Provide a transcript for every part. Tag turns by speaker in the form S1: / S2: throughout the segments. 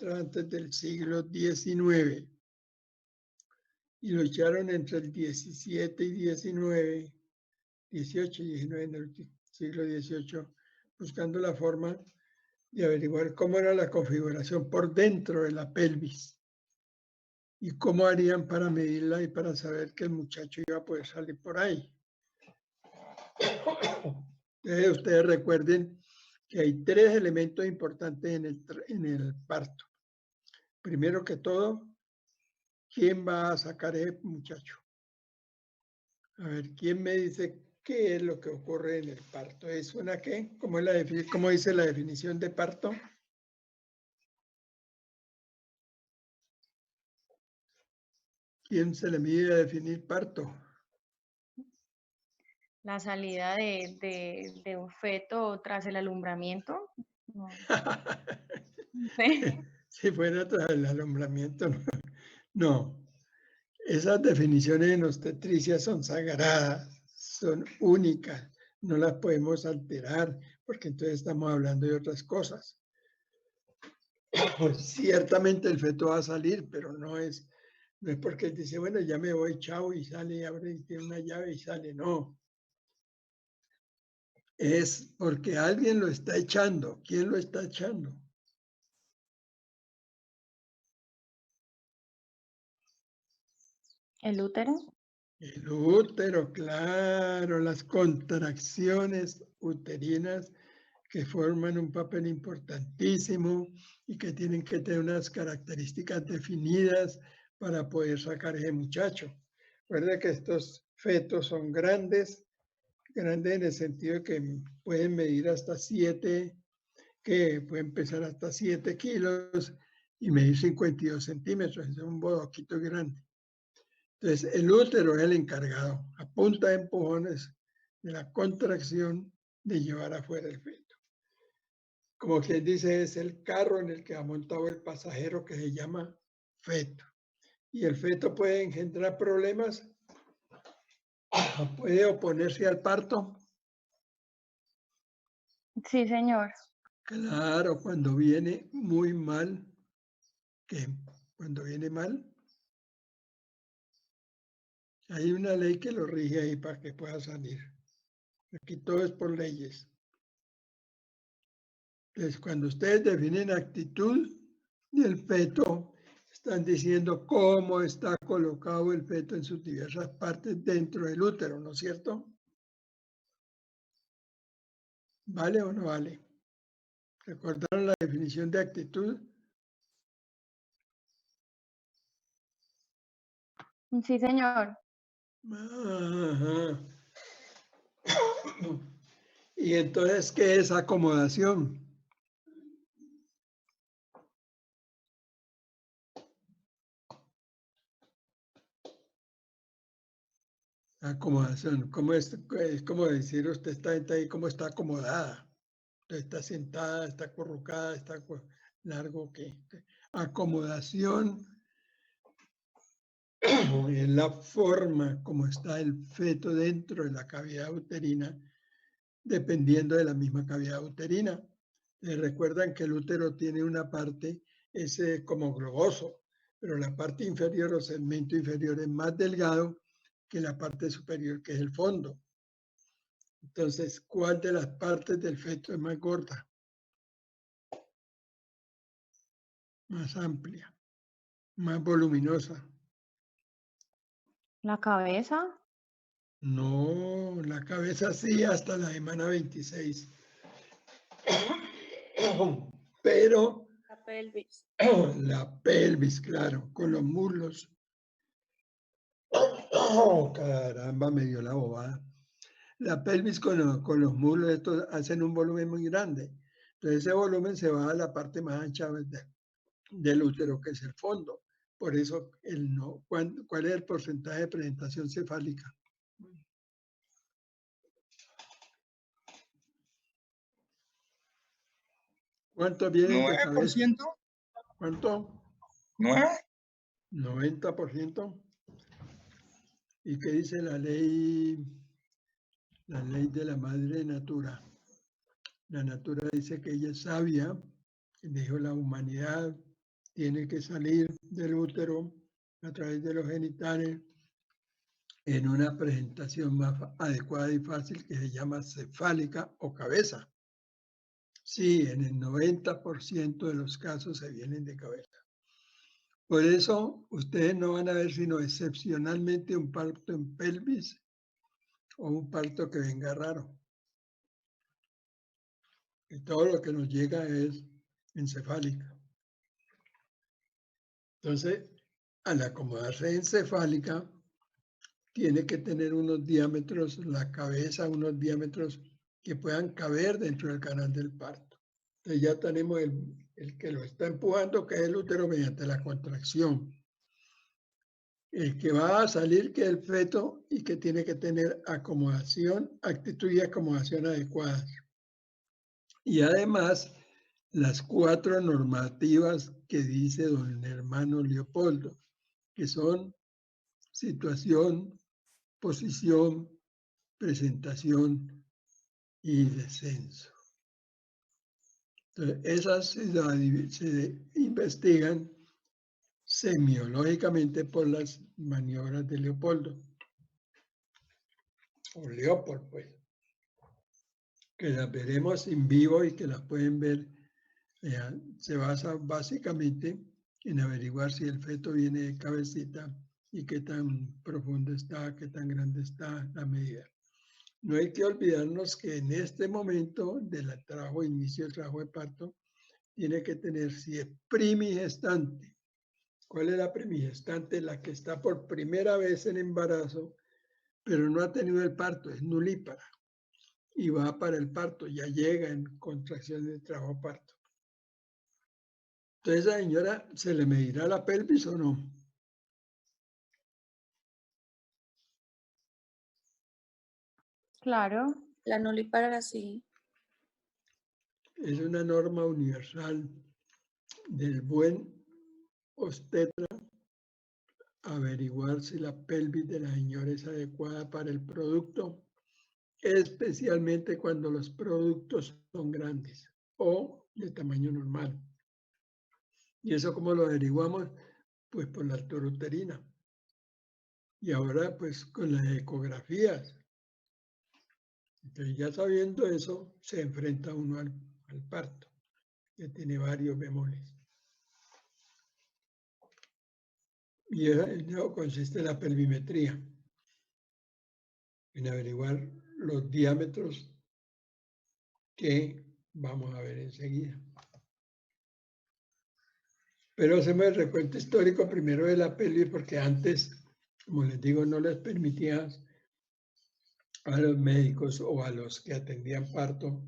S1: kilómetros antes del siglo XIX. Y lucharon entre el 17 y 19, 18 y 19 en el siglo XVIII, buscando la forma de averiguar cómo era la configuración por dentro de la pelvis y cómo harían para medirla y para saber que el muchacho iba a poder salir por ahí. Ustedes recuerden que hay tres elementos importantes en el parto. Primero que todo, ¿quién va a sacar ese muchacho? A ver, ¿quién me dice qué es lo que ocurre en el parto? ¿Es una qué? ¿Cómo dice la definición de parto? ¿Quién se le mide a definir parto?
S2: La salida de un feto tras el alumbramiento. No, no sé.
S1: Si fuera tras el alumbramiento, no. No. Esas definiciones en obstetricia son sagradas, son únicas, no las podemos alterar, porque entonces estamos hablando de otras cosas. Ciertamente el feto va a salir, pero no es porque él dice, bueno, ya me voy, chao, y sale, y abre, y tiene una llave y sale. No. Es porque alguien lo está echando. ¿Quién lo está echando?
S2: ¿El útero?
S1: El útero, claro, las contracciones uterinas que forman un papel importantísimo y que tienen que tener unas características definidas para poder sacar ese muchacho. Recuerda que estos fetos son grandes en el sentido de que pueden medir hasta 7, que pueden pesar hasta 7 kilos y medir 52 centímetros, es un bodoquito grande. Entonces, el útero es el encargado, a punta de empujones, de la contracción de llevar afuera el feto. Como quien dice, es el carro en el que ha montado el pasajero que se llama feto. Y el feto puede engendrar problemas, puede oponerse al parto.
S2: Sí, señor.
S1: Claro, cuando viene muy mal, ¿qué? Cuando viene mal, hay una ley que lo rige ahí para que pueda salir. Aquí todo es por leyes. Entonces, cuando ustedes definen actitud del feto, están diciendo cómo está colocado el feto en sus diversas partes dentro del útero, ¿no es cierto? ¿Vale o no vale? ¿Recordaron la definición de actitud?
S2: Sí, señor.
S1: Ajá. Y entonces, ¿qué es acomodación? Acomodación, ¿cómo es como decir usted está ahí, cómo está acomodada? Está sentada, está acurrucada, está largo, ¿qué? Acomodación es la forma como está el feto dentro de la cavidad uterina, dependiendo de la misma cavidad uterina. Recuerdan que el útero tiene una parte, es como globoso, pero la parte inferior o segmento inferior es más delgado que la parte superior, que es el fondo. Entonces, ¿cuál de las partes del feto es más gorda? Más amplia, más voluminosa.
S2: ¿La cabeza?
S1: No, la cabeza sí, hasta la semana 26. Pero
S2: La pelvis.
S1: la pelvis, claro, con los muslos. Caramba, me dio la bobada. La pelvis con los muslos, estos hacen un volumen muy grande. Entonces ese volumen se va a la parte más ancha del útero, que es el fondo. Por eso, ¿cuál es el porcentaje de presentación cefálica? ¿Cuántos vienen de cabeza?
S3: 9%.
S1: ¿Cuánto?
S3: 9.
S1: 90%. ¿Y qué dice la ley? La ley de la madre natura. La natura dice que ella es sabia, dijo la humanidad tiene que salir del útero a través de los genitales en una presentación más adecuada y fácil que se llama cefálica o cabeza. Sí, en el 90% de los casos se vienen de cabeza. Por eso ustedes no van a ver sino excepcionalmente un parto en pelvis o un parto que venga raro. Y todo lo que nos llega es encefálica. Entonces, al acomodarse encefálica, tiene que tener unos diámetros, la cabeza, unos diámetros que puedan caber dentro del canal del parto. Entonces ya tenemos el que lo está empujando, que es el útero mediante la contracción. El que va a salir, que es el feto, y que tiene que tener acomodación, actitud y acomodación adecuadas. Y además, las 4 normativas que dice don hermano Leopoldo, que son situación, posición, presentación y descenso. Entonces, esas se investigan semiológicamente por las maniobras de Leopoldo, o Leopold, pues, que las veremos en vivo y que las pueden ver. Se basa básicamente en averiguar si el feto viene de cabecita y qué tan profundo está, qué tan grande está la medida. No hay que olvidarnos que en este momento del inicio del trabajo de parto, tiene que tener, si es primigestante. ¿Cuál es la primigestante? La que está por primera vez en embarazo, pero no ha tenido el parto, es nulípara. Y va para el parto, ya llega en contracción de trabajo parto. Entonces, ¿a la señora se le medirá la pelvis o no?
S2: Claro.
S3: La nulípara sí.
S1: Es una norma universal del buen obstetra averiguar si la pelvis de la señora es adecuada para el producto, especialmente cuando los productos son grandes o de tamaño normal. ¿Y eso cómo lo averiguamos? Pues por la altura uterina. Y ahora pues con las ecografías. Entonces ya sabiendo eso, se enfrenta uno al parto, que tiene varios bemoles. Y eso consiste en la pelvimetría, en averiguar los diámetros que vamos a ver enseguida. Pero hacemos el recuento histórico primero de la pelvis, porque antes, como les digo, no les permitía a los médicos o a los que atendían parto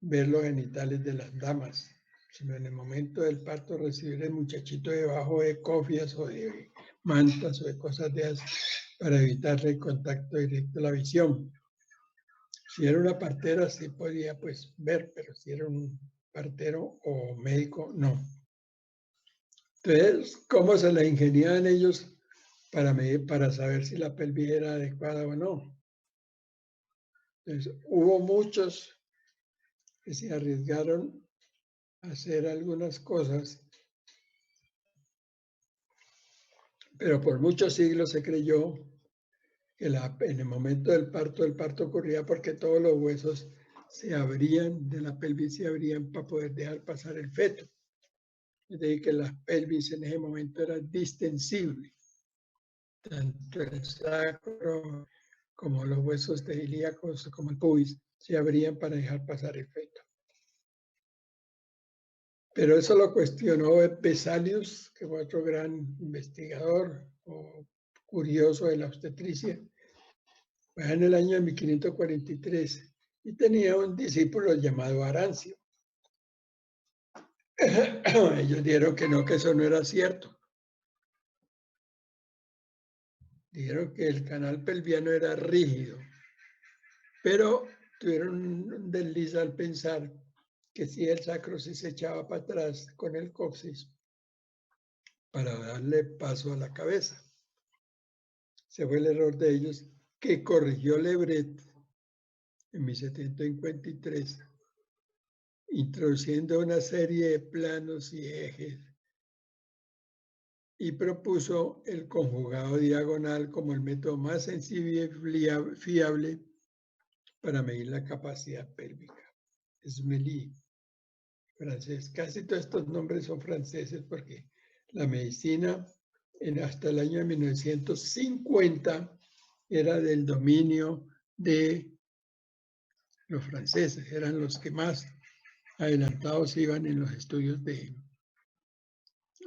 S1: ver los genitales de las damas, sino en el momento del parto recibir el muchachito debajo de cofias o de mantas o de cosas de esas para evitarle el contacto directo a la visión. Si era una partera sí podía pues ver, pero si era un partero o médico, no. Entonces, ¿cómo se la ingeniaban ellos para medir, para saber si la pelvis era adecuada o no? Entonces, hubo muchos que se arriesgaron a hacer algunas cosas, pero por muchos siglos se creyó que en el momento del parto ocurría porque todos los huesos se abrían, de la pelvis se abrían para poder dejar pasar el feto. Es decir, que la pelvis en ese momento era distensible. Tanto el sacro como los huesos ilíacos, como el pubis, se abrían para dejar pasar el feto. Pero eso lo cuestionó Vesalius, que fue otro gran investigador o curioso de la obstetricia, en el año de 1543, y tenía un discípulo llamado Arancio. Ellos dijeron que no, que eso no era cierto. Dijeron que el canal pelviano era rígido, pero tuvieron un desliz al pensar que si el sacro se echaba para atrás con el coxis para darle paso a la cabeza. Ese fue el error de ellos, que corrigió Lebret en 1753, introduciendo una serie de planos y ejes y propuso el conjugado diagonal como el método más sencillo y fiable para medir la capacidad pélvica. Smély, francés. Casi todos estos nombres son franceses porque la medicina hasta el año 1950 era del dominio de los franceses, eran los que más adelantados iban en los estudios de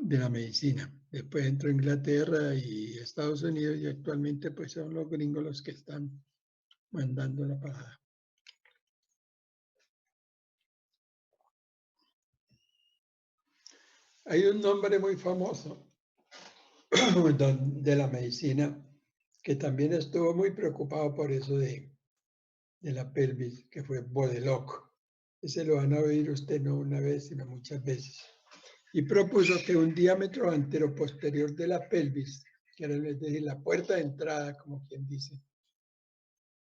S1: la medicina. Después entró Inglaterra y Estados Unidos y actualmente pues son los gringos los que están mandando la parada. Hay un nombre muy famoso de la medicina que también estuvo muy preocupado por eso de la pelvis, que fue Bodeloc. Ese lo van a oír usted no una vez, sino muchas veces. Y propuso que un diámetro anteroposterior de la pelvis, que era, es decir, la puerta de entrada, como quien dice,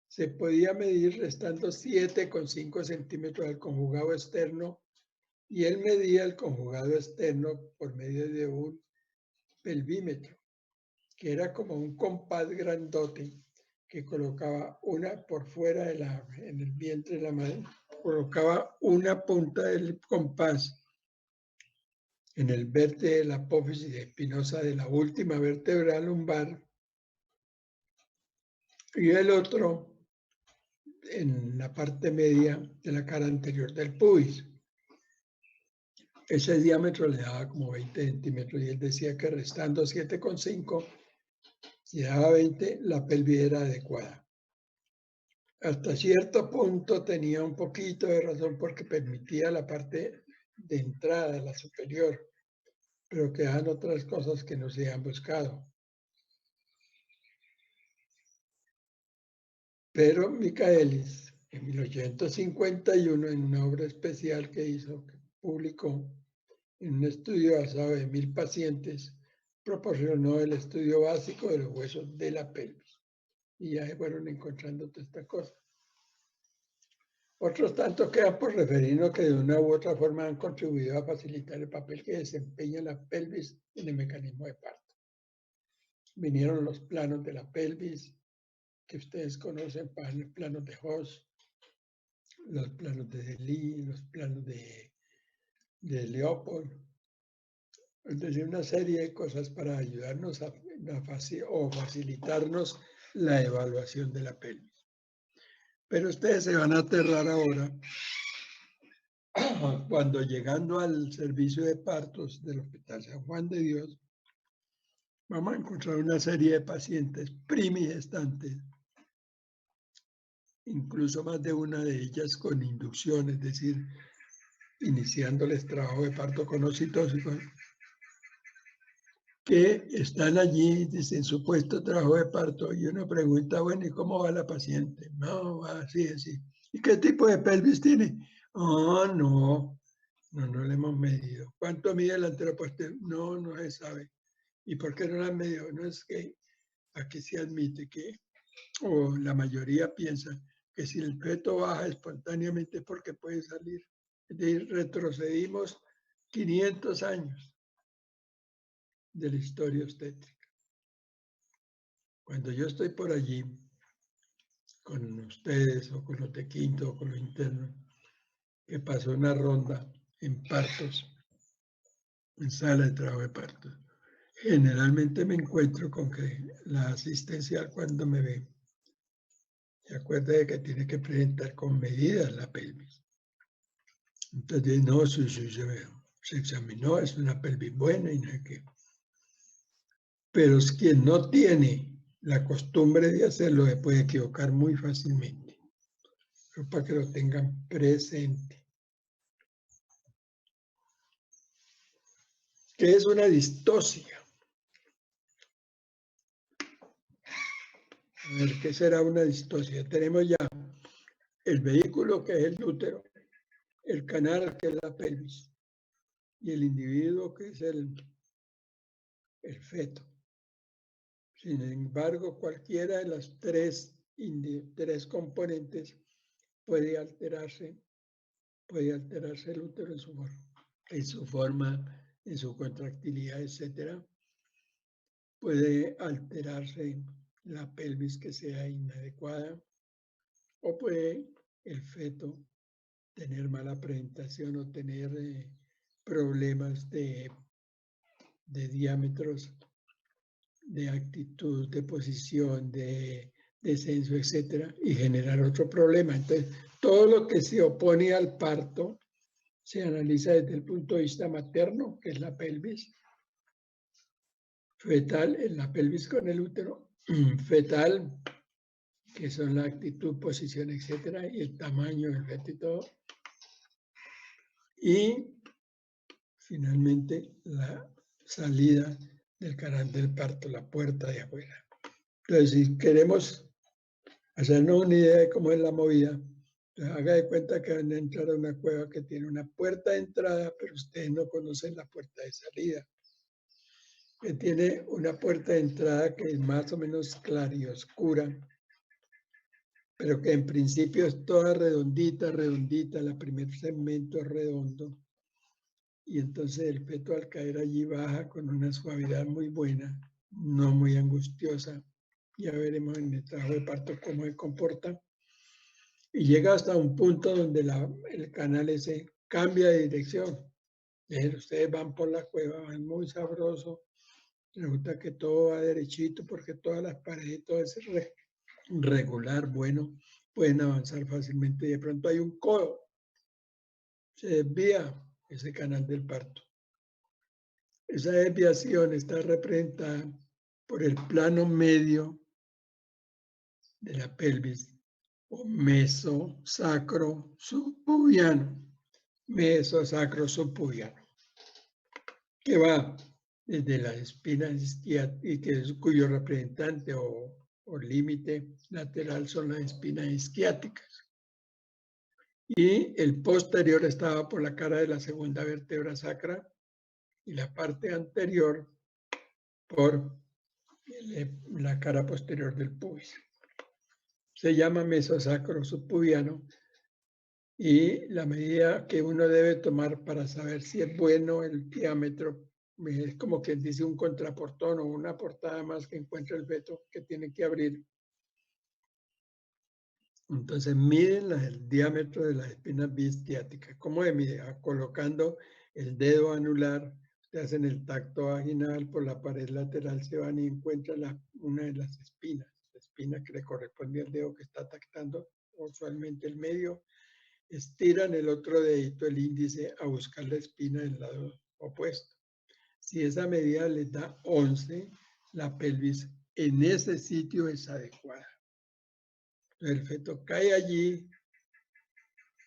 S1: se podía medir restando 7,5 centímetros al conjugado externo, y él medía el conjugado externo por medio de un pelvímetro, que era como un compás grandote que colocaba una por fuera en el vientre de la madre, colocaba una punta del compás en el vértice de la apófisis espinosa de la última vértebra lumbar y el otro en la parte media de la cara anterior del pubis. Ese diámetro le daba como 20 centímetros y él decía que restando 7,5, si daba 20, la pelvis era adecuada. Hasta cierto punto tenía un poquito de razón porque permitía la parte de entrada, la superior, pero quedan otras cosas que no se han buscado. Pero Michaelis, en 1851, en una obra especial que hizo, que publicó en un estudio basado en 1000 pacientes, proporcionó el estudio básico de los huesos de la pelvis. Y ya se fueron encontrando toda esta cosa. Otros tantos quedan por referirnos que de una u otra forma han contribuido a facilitar el papel que desempeña la pelvis en el mecanismo de parto. Vinieron los planos de la pelvis, que ustedes conocen, planos de Hoss, los planos de Lee, los planos de Leopold. Es decir, una serie de cosas para ayudarnos a facilitarnos la evaluación de la pelvis. Pero ustedes se van a aterrar ahora cuando llegando al servicio de partos del Hospital San Juan de Dios, vamos a encontrar una serie de pacientes primigestantes, incluso más de una de ellas con inducción, es decir, iniciándoles trabajo de parto con oxitocina, que están allí en su puesto de trabajo de parto y uno pregunta, bueno, ¿y cómo va la paciente? No, va así, así. ¿Y qué tipo de pelvis tiene? Oh, no le hemos medido. ¿Cuánto mide el anteroposterior? No se sabe. ¿Y por qué no la han medido? No, es que aquí se admite que, o la mayoría piensa, que si el feto baja espontáneamente es porque puede salir. Es decir, retrocedimos 500 años de la historia obstétrica. Cuando yo estoy por allí, con ustedes, o con los de quinto, o con los internos, que pasó una ronda en partos, en sala de trabajo de partos, generalmente me encuentro con que la asistencial cuando me ve, se acuerda de que tiene que presentar con medidas la pelvis. Entonces, no, se examinó, es una pelvis buena y no sé qué. Pero es quien no tiene la costumbre de hacerlo se puede equivocar muy fácilmente. Pero para que lo tengan presente. ¿Qué es una distosia? A ver, ¿qué será una distosia? Tenemos ya el vehículo, que es el útero, el canal, que es la pelvis, y el individuo, que es el feto. Sin embargo, cualquiera de las tres componentes puede alterarse el útero en su forma, en su contractilidad, etc. puede alterarse la pelvis que sea inadecuada o puede el feto tener mala presentación o tener problemas de diámetros, de actitud, de posición, de descenso, etcétera, y generar otro problema. Entonces, todo lo que se opone al parto se analiza desde el punto de vista materno, que es la pelvis, fetal, en la pelvis con el útero, fetal, que son la actitud, posición, etcétera, y el tamaño del feto y todo. Y finalmente la salida del canal del parto, la puerta de afuera. Entonces, si queremos hacernos una idea de cómo es la movida, entonces haga de cuenta que van a entrar a una cueva que tiene una puerta de entrada, pero ustedes no conocen la puerta de salida. Que tiene una puerta de entrada que es más o menos clara y oscura, pero que en principio es toda redondita, redondita, el primer segmento es redondo. Y entonces el feto al caer allí baja con una suavidad muy buena, no muy angustiosa. Ya veremos en el trabajo de parto cómo se comporta. Y llega hasta un punto donde el canal ese cambia de dirección. Ustedes van por la cueva, van muy sabroso. Resulta que todo va derechito porque todas las paredes, todo es regular, bueno, pueden avanzar fácilmente. Y de pronto hay un codo, se desvía ese canal del parto. Esa desviación está representada por el plano medio de la pelvis, o mesosacro subpubiano, mesosacro subpubiano, que va desde la espina isquiática, cuyo representante o límite lateral son las espinas isquiáticas. Y el posterior estaba por la cara de la segunda vértebra sacra y la parte anterior por la cara posterior del pubis. Se llama mesosacro subpubiano y la medida que uno debe tomar para saber si es bueno el diámetro es como quien dice un contraportón o una portada más que encuentra el feto que tiene que abrir. Entonces miden el diámetro de las espinas bistiáticas. ¿Cómo se mide? Colocando el dedo anular, se hacen el tacto vaginal, por la pared lateral se van y encuentran una de las espinas, la espina que le corresponde al dedo que está tactando, usualmente el medio, estiran el otro dedito, el índice, a buscar la espina del lado opuesto. Si esa medida les da 11, la pelvis en ese sitio es adecuada. El feto cae allí,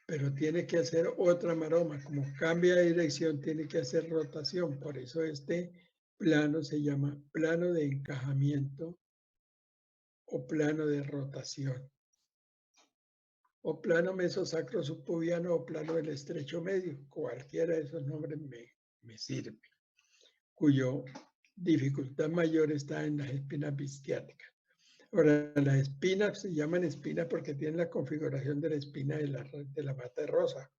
S1: pero tiene que hacer otra maroma. Como cambia de dirección, tiene que hacer rotación. Por eso este plano se llama plano de encajamiento o plano de rotación. O plano mesosacro subpubiano o plano del estrecho medio. Cualquiera de esos nombres me sirve. Cuyo dificultad mayor está en las espinas bistiáticas. Ahora, las espinas se llaman espinas porque tienen la configuración de la espina de la mata rosa,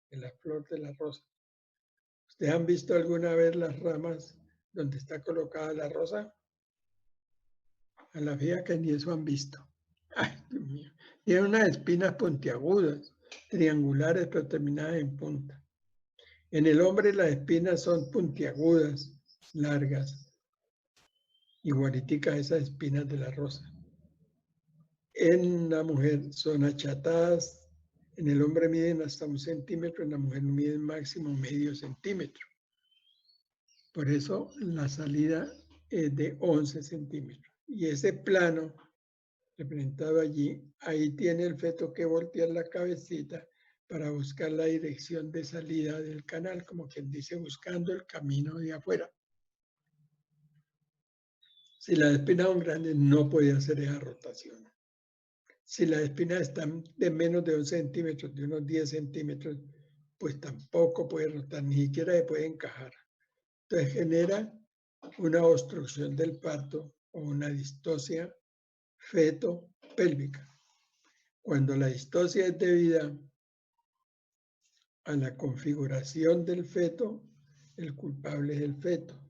S1: de la flor de la rosa. ¿Ustedes han visto alguna vez las ramas donde está colocada la rosa? A la fija que ni eso han visto. Ay, Dios mío. Tienen unas espinas puntiagudas, triangulares, pero terminadas en punta. En el hombre las espinas son puntiagudas, largas, igualiticas a esas espinas de la rosa. En la mujer son achatadas, en el hombre miden hasta 1 centímetro, en la mujer miden máximo medio centímetro. Por eso la salida es de 11 centímetros. Y ese plano representado allí, ahí tiene el feto que voltear la cabecita para buscar la dirección de salida del canal, como quien dice, buscando el camino de afuera. Si las espinas son grandes, no puede hacer esa rotación. Si las espinas están de menos de 11 centímetros, de unos 10 centímetros, pues tampoco puede rotar, ni siquiera se puede encajar. Entonces genera una obstrucción del parto o una distocia feto-pélvica. Cuando la distocia es debida a la configuración del feto, el culpable es el feto.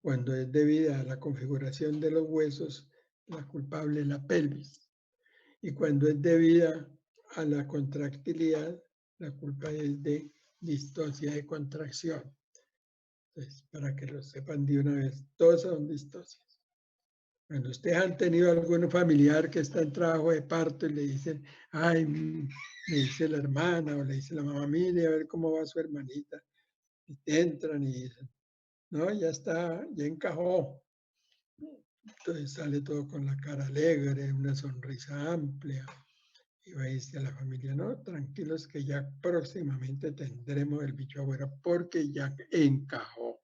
S1: Cuando es debida a la configuración de los huesos, la culpable es la pelvis. Y cuando es debida a la contractilidad, la culpa es de distosia de contracción. Entonces, para que lo sepan de una vez, todos son distosias. Cuando ustedes han tenido algún familiar que está en trabajo de parto y le dicen, ay, le dice la hermana o le dice la mamá, mire a ver cómo va su hermanita. Y entran y dicen, no, ya está, ya encajó. Entonces sale todo con la cara alegre, una sonrisa amplia. Y va a decir a la familia, no, tranquilos que ya próximamente tendremos el bicho afuera porque ya encajó.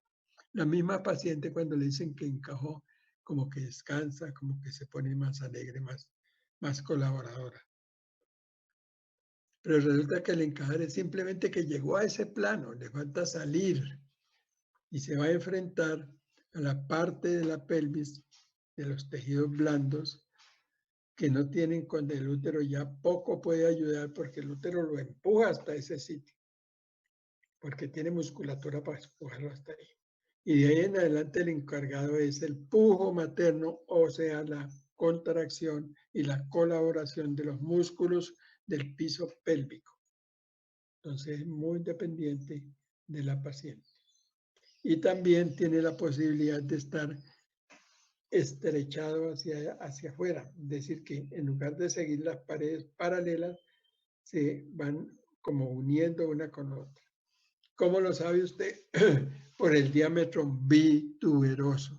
S1: La misma paciente cuando le dicen que encajó, como que descansa, como que se pone más alegre, más colaboradora. Pero resulta que el encajar es simplemente que llegó a ese plano, le falta salir y se va a enfrentar a la parte de la pelvis, de los tejidos blandos, que no tienen, cuando el útero ya poco puede ayudar porque el útero lo empuja hasta ese sitio, porque tiene musculatura para empujarlo hasta ahí. Y de ahí en adelante el encargado es el pujo materno, o sea, la contracción y la colaboración de los músculos del piso pélvico. Entonces es muy dependiente de la paciente. Y también tiene la posibilidad de estar estrechado hacia afuera, es decir, que en lugar de seguir las paredes paralelas, se van como uniendo una con otra. ¿Cómo lo sabe usted? Por el diámetro bituberoso.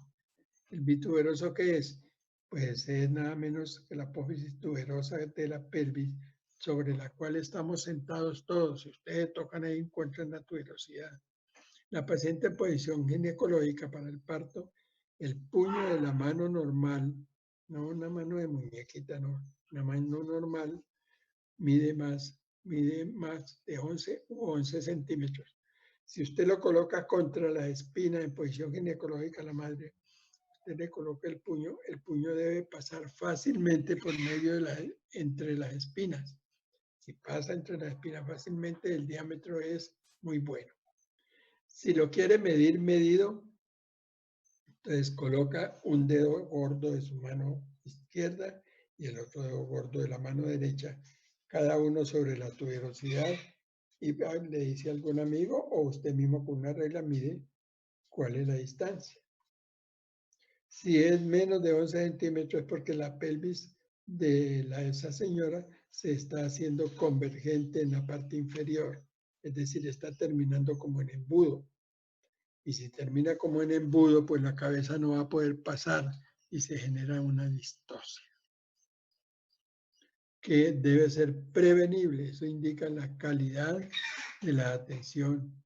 S1: ¿El bituberoso qué es? Pues es nada menos que la apófisis tuberosa de la pelvis sobre la cual estamos sentados todos. Si ustedes tocan ahí, encuentran la tuberosidad. La paciente en posición ginecológica para el parto, el puño de la mano normal, no una mano de muñequita, no, una mano normal, mide más de 11 u 11 centímetros. Si usted lo coloca contra la espina en posición ginecológica, la madre, usted le coloca el puño debe pasar fácilmente por medio de entre las espinas. Si pasa entre las espinas fácilmente, el diámetro es muy bueno. Si lo quiere medir medido, entonces coloca un dedo gordo de su mano izquierda y el otro dedo gordo de la mano derecha, cada uno sobre la tuberosidad, y le dice a algún amigo o usted mismo con una regla mide cuál es la distancia. Si es menos de 11 centímetros es porque la pelvis de esa señora se está haciendo convergente en la parte inferior, es decir, está terminando como en embudo. Y si termina como en embudo, pues la cabeza no va a poder pasar y se genera una distosia, que debe ser prevenible. Eso indica la calidad de la atención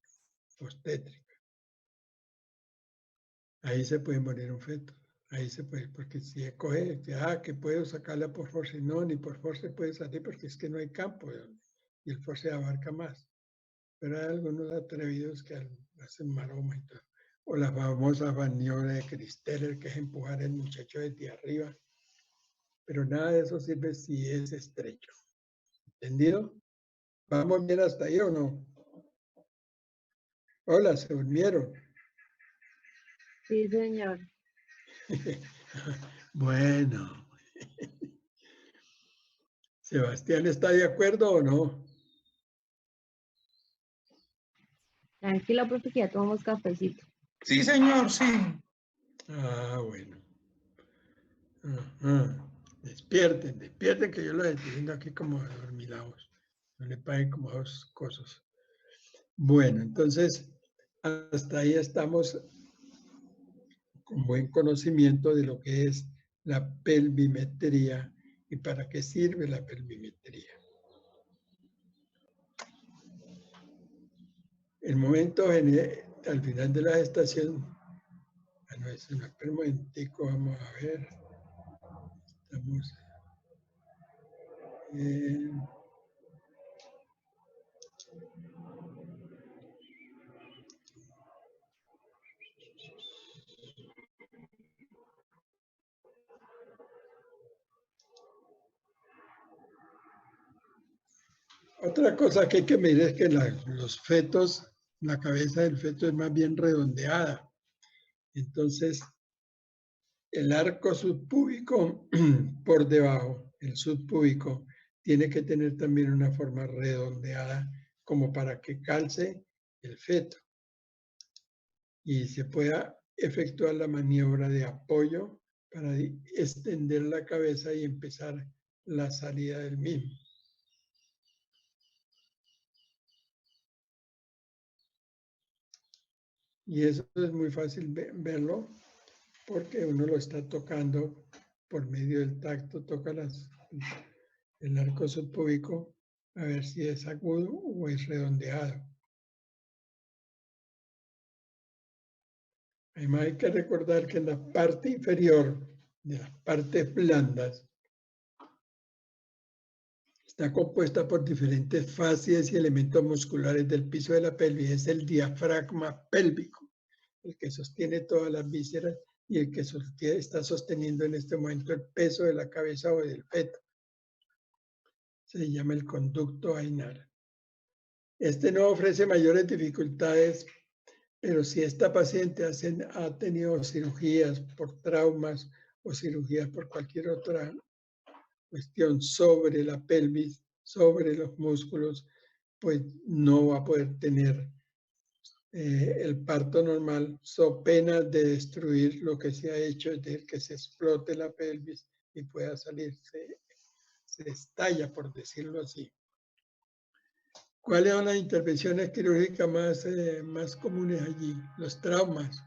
S1: obstétrica. Ahí se puede morir un feto. Ahí se puede, porque si coge, que puedo sacarla por force, no, ni por force puede salir porque es que no hay campo y el force abarca más. Pero hay algunos atrevidos que hacen maroma y todo. O la famosa maniobra de Christeller, que es empujar al muchacho desde arriba. Pero nada de eso sirve si es estrecho. ¿Entendido? ¿Vamos bien hasta ahí o no? Hola, ¿se durmieron?
S4: Sí, señor.
S1: Bueno. ¿Sebastián está de acuerdo o no?
S4: Tranquila, profe, que ya tomamos cafecito.
S5: Sí, señor, sí.
S1: Ah, bueno. Ajá. Despierten, despierten que yo los estoy viendo aquí como adormilados. No le paguen como dos cosas. Bueno, entonces, hasta ahí estamos con buen conocimiento de lo que es la pelvimetría y para qué sirve la pelvimetría. El momento al final de la gestación, bueno, espera un momentico, vamos a ver. Estamos en... Otra cosa que hay que medir es que los fetos, la cabeza del feto es más bien redondeada. Entonces, el arco subpúbico por debajo, el subpúbico, tiene que tener también una forma redondeada como para que calce el feto y se pueda efectuar la maniobra de apoyo para extender la cabeza y empezar la salida del mismo. Y eso es muy fácil verlo porque uno lo está tocando por medio del tacto, toca el arco subpúbico a ver si es agudo o es redondeado. Además hay que recordar que en la parte inferior de las partes blandas está compuesta por diferentes fascias y elementos musculares del piso de la pelvis. Es el diafragma pélvico, el que sostiene todas las vísceras y el que está sosteniendo en este momento el peso de la cabeza o del feto. Se llama el conducto anar. Este no ofrece mayores dificultades, pero si esta paciente ha tenido cirugías por traumas o cirugías por cualquier otra cuestión sobre la pelvis, sobre los músculos, pues no va a poder tener el parto normal, so pena de destruir lo que se ha hecho, es decir, que se explote la pelvis y pueda salir, se estalla, por decirlo así. ¿Cuáles son las intervenciones quirúrgicas más comunes allí? Los traumas.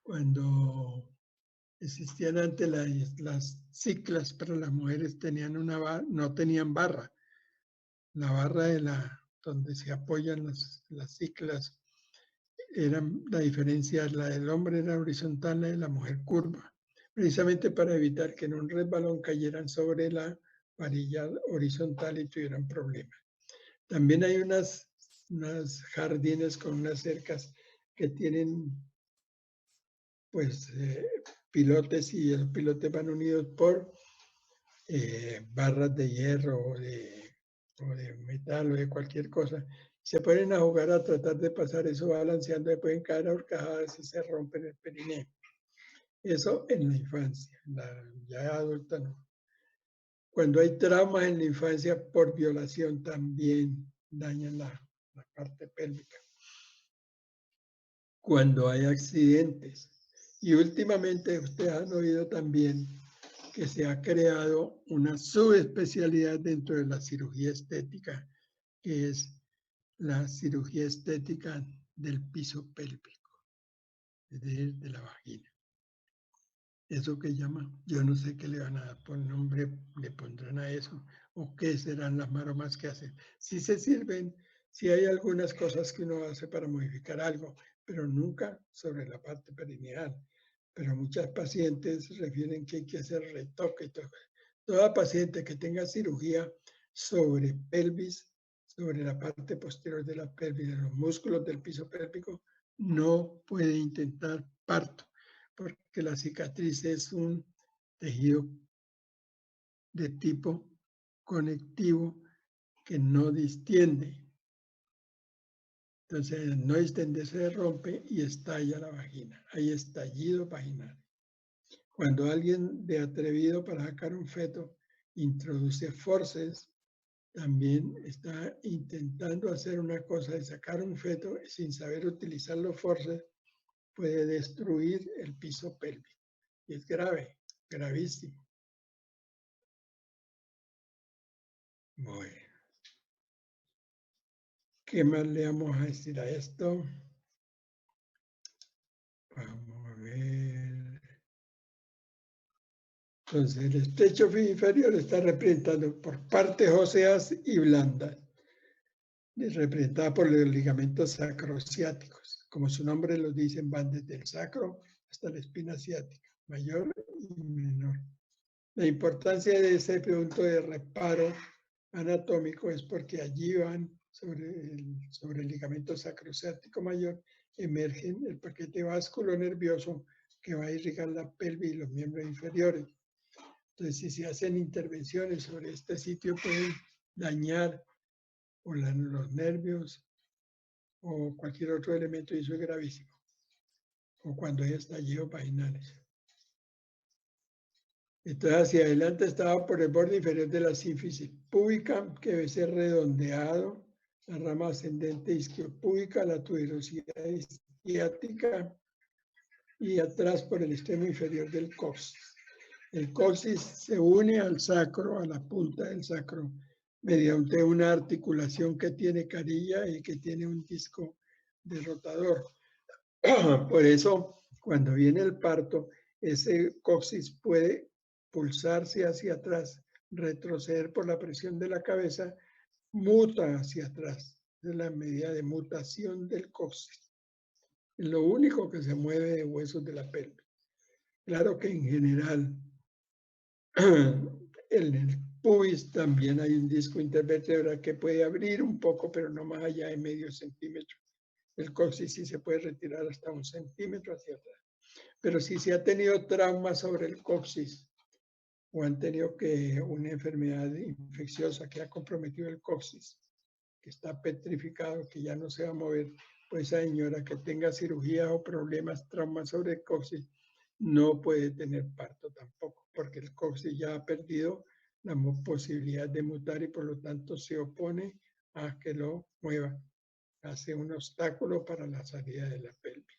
S1: Cuando existían antes las ciclas, pero las mujeres tenían no tenían barra. La barra donde se apoyan las ciclas, la diferencia, la del hombre era horizontal, la de la mujer curva, precisamente para evitar que en un resbalón cayeran sobre la varilla horizontal y tuvieran problemas. También hay unas jardines con unas cercas que tienen pues pilotes y los pilotes van unidos por barras de hierro o de metal o de cualquier cosa. Se ponen a jugar a tratar de pasar eso balanceando y pueden caer a horcajadas y se rompen el perineo. Eso en la infancia, ya adulta no. Cuando hay traumas en la infancia por violación también dañan la parte pélvica. Cuando hay accidentes. Y últimamente ustedes han oído también que se ha creado una subespecialidad dentro de la cirugía estética, que es la cirugía estética del piso pélvico, es decir, de la vagina. Eso que llaman, yo no sé qué le van a dar por nombre, le pondrán a eso, o qué serán las maromas que hacen. Sí se sirven, sí hay algunas cosas que uno hace para modificar algo, pero nunca sobre la parte perineal. Pero muchas pacientes refieren que hay que hacer retoque y todo. Toda paciente que tenga cirugía sobre pelvis, sobre la parte posterior de la pelvis, de los músculos del piso pélvico, no puede intentar parto, porque la cicatriz es un tejido de tipo conectivo que no distiende. Entonces, el no distender se rompe y estalla la vagina. Hay estallido vaginal. Cuando alguien de atrevido para sacar un feto introduce forceps, también está intentando hacer una cosa de sacar un feto sin saber utilizar los forceps, puede destruir el piso pélvico. Y es grave, gravísimo. Bueno. ¿Qué más le vamos a decir a esto? Vamos a ver. Entonces, el estrecho inferior está representado por partes óseas y blandas, representada por los ligamentos sacrociáticos. Como su nombre lo dice, van desde el sacro hasta la espina ciática, mayor y menor. La importancia de ese punto de reparo anatómico es porque allí van sobre el ligamento sacrociático mayor, emergen el paquete vasculo nervioso que va a irrigar la pelvis y los miembros inferiores. Entonces, si se hacen intervenciones sobre este sitio, pueden dañar o los nervios o cualquier otro elemento, y eso es gravísimo. o cuando hay estallidos vaginales. Entonces, hacia adelante estaba por el borde inferior de la sínfisis púbica, que debe ser redondeado, la rama ascendente isquiopúbica, la tuberosidad isquiática y atrás por el extremo inferior del coxis. El coxis se une al sacro, a la punta del sacro, mediante una articulación que tiene carilla y que tiene un disco de rotador. Por eso, cuando viene el parto, ese coxis puede pulsarse hacia atrás, retroceder por la presión de la cabeza, muta hacia atrás. Es la medida de mutación del coxis. Es lo único que se mueve de huesos de la pelvis. Claro que en general, en el pubis también hay un disco intervertebral que puede abrir un poco, pero no más allá de medio centímetro. El coxis sí se puede retirar hasta 1 centímetro hacia atrás. Pero si se ha tenido trauma sobre el coxis o han tenido una enfermedad infecciosa que ha comprometido el coxis, que está petrificado, que ya no se va a mover, pues esa señora que tenga cirugía o problemas, traumas sobre el coxis, no puede tener parto tampoco, porque el coxis ya ha perdido la posibilidad de mutar y por lo tanto se opone a que lo mueva. Hace un obstáculo para la salida de la pelvis.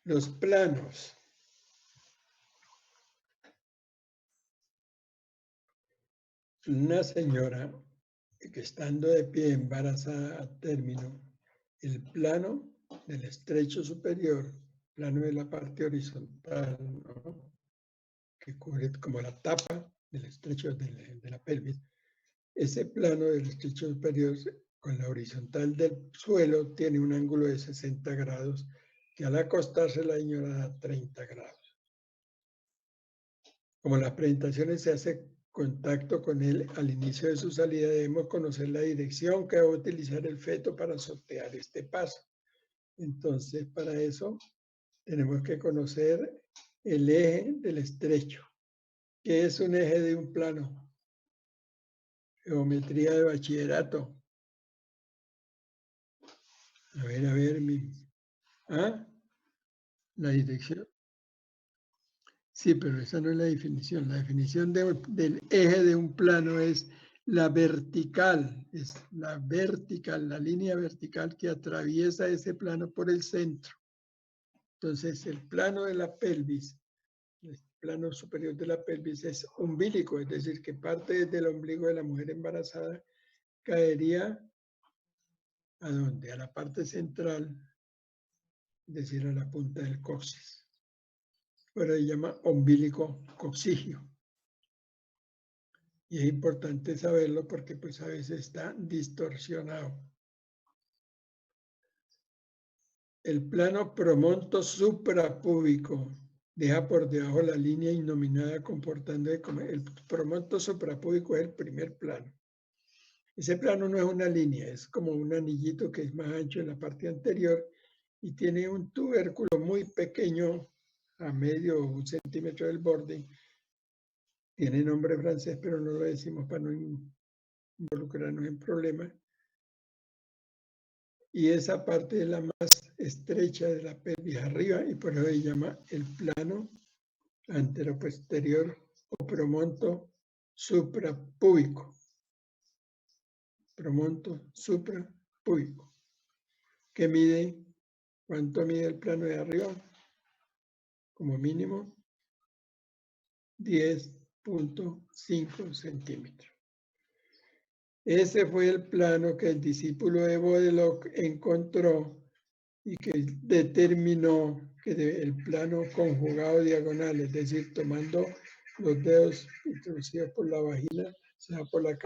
S1: Los planos. Una señora que estando de pie embarazada a término, el plano del estrecho superior, plano de la parte horizontal, ¿no?, que cubre como la tapa del estrecho de la pelvis, ese plano del estrecho superior con la horizontal del suelo tiene un ángulo de 60 grados que al acostarse la señora da 30 grados. Como las presentaciones se hace contacto con él al inicio de su salida, debemos conocer la dirección que va a utilizar el feto para sortear este paso. Entonces, para eso tenemos que conocer el eje del estrecho. ¿Qué es un eje de un plano? Geometría de bachillerato. A ver, ¿ah? La dirección. Sí, pero esa no es la definición. La definición del eje de un plano es la vertical, la línea vertical que atraviesa ese plano por el centro. Entonces, el plano de la pelvis, el plano superior de la pelvis es umbílico, es decir, que parte desde el ombligo de la mujer embarazada caería ¿a dónde? A la parte central, es decir, a la punta del coxis. Pero se llama ombilico coxigio. Y es importante saberlo porque pues a veces está distorsionado. El plano promonto suprapúbico deja por debajo la línea innominada comportando como el promonto suprapúbico es el primer plano. Ese plano no es una línea, es como un anillito que es más ancho en la parte anterior y tiene un tubérculo muy pequeño a medio 1 centímetro del borde. Tiene nombre francés, pero no lo decimos para no involucrarnos en problemas. Y esa parte es la más estrecha de la pelvis arriba y por eso se llama el plano anteroposterior o promonto suprapúbico. Promonto suprapúbico. ¿Qué mide? ¿Cuánto mide el plano de arriba? Como mínimo 10.5 centímetros. Ese fue el plano que el discípulo de Bodelock encontró y que determinó que el plano conjugado diagonal, es decir, tomando los dedos introducidos por la vagina, o sea, por la